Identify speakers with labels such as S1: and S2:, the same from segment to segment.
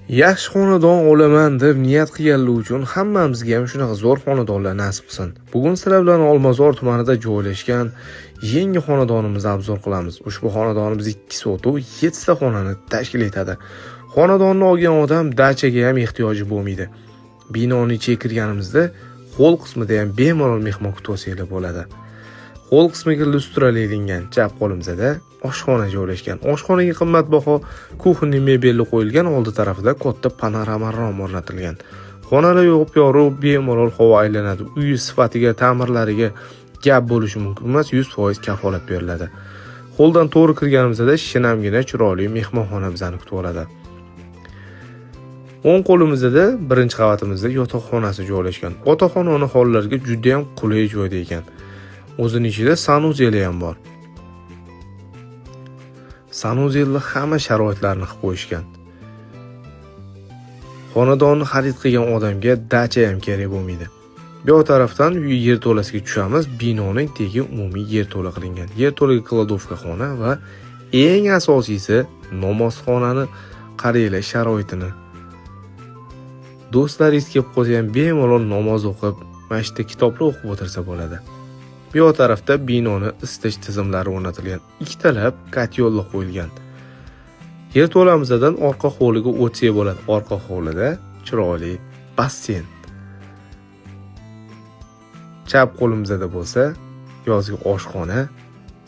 S1: Yaxshi xonadon olaman deb niyat qilganlar uchun hammamizga ham shunaqa zo'r xonadonlar nasib qilsin. Bugun sizlar bilan Olmazor tumanida joylashgan yangi xonadonimizni obzor qilamiz. Ushbu xonadonimiz 2 sotuv 7 ta xonani tashkil etadi. Xonadonni olgan odam dachaga ham ehtiyoji bo'lmaydi. Binoning ichiga kirganimizda qo'l qismida ham bemalol mehmon kutib olsanglar bo'ladi. Qo'l qismiga lustrali ilingan chap qo'limizda oshxona joylashgan. Oshxonaga qimmatbaho kuxonning mebeli qo'yilgan, oldi tarafida katta panorama rom o'rnatilgan. Xonalar yo'q yorug' bemalol havo aylanadi. Uy sifatiga, ta'mirlariga gap bo'lishi mumkin emas, 100% kafolat beriladi. Qo'ldan to'g'ri kirganimizda shinamgina chiroyli mehmonxona bizani kutib oladi. O'ng qo'limizda birinchi qavatimizda yotoqxonasi joylashgan. Yotoqxonaning hollariga juda ham qulay joyda ekan. O'zining ichida sanuzeli ham bor. Sanuzelda hamma sharoitlarni qilib qo'yishgan. Xonadonni xarid qilgan odamga dacha ham kerak bo'lmaydi. Bu tarafdan uy yerto'lasiga tushamiz. Binoning tegi umumiy yerto'la qilingan. Yerto'laga kladovka xona va eng asosiysi namozxonani qaranglar sharoitini. Do'stlaringiz kelib qolsa ham bemalol namoz o'qib, masjidda kitoblar o'qib o'tirsa bo'ladi. Bu tarafda binoni isitish tizimlari o'rnatilgan. Ikkitalab katyollar qo'yilgan. Yerto'lamizdan orqa hovliga o'tsak bo'ladi. Orqa hovlida chiroyli basseyn. Chap qo'limizda bo'lsa yozgi oshxona,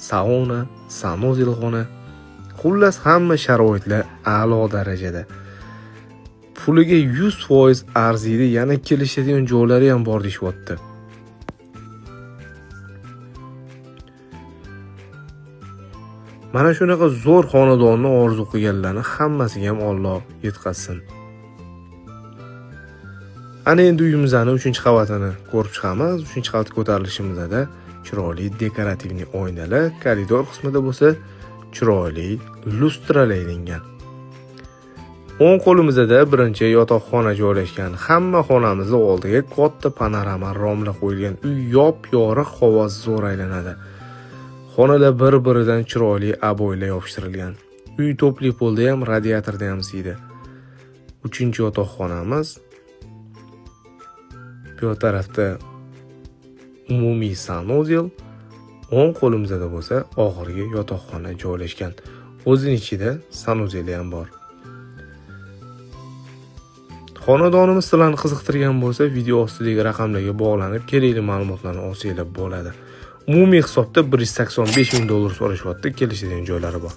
S1: sauna, sanuzelxona. Xullas hamma sharoitlar a'lo darajada. Puliga 100% arziydi, yana kelishadigan joylari ham bor deyapti. Mana shunaqa zo'r xonadonni orzu qilganlarni hammasiga ham Alloh yetkazsin. Ana endi uyimizning 3-qavatini ko'rib chiqamiz. 3-qavatga ko'tarilishimizda chiroyli dekorativni oynalar, koridor qismida bo'lsa chiroyli lustralar ilingan. O'ng qo'limizda birinchi yotoqxona joylashgan. Hamma xonamizning oldiga katta panorama romlar qo'yilgan. Uy yop-yorug' havo zo'r aylanadi. Xonalar bir-biridan chiroyli aboylar yopishtirilgan. Uy to'pli polda ham, radiatorda ham siydi. 3-yotoqxonamiz. Bu tarafda umumiy sanuzel, o'ng qo'limizda bo'lsa oxirgi yotoqxona joylashgan. O'zining ichida sanuzeli ham bor. Xonadonimiz sizlarni qiziqtirgan bo'lsa, video ostidagi raqamlarga bog'lanib, kerakli ma'lumotlarni olsanglar bo'ladi. Umumiy hisobda $185,000 so'rashyapti, kelishadigan joylari bor.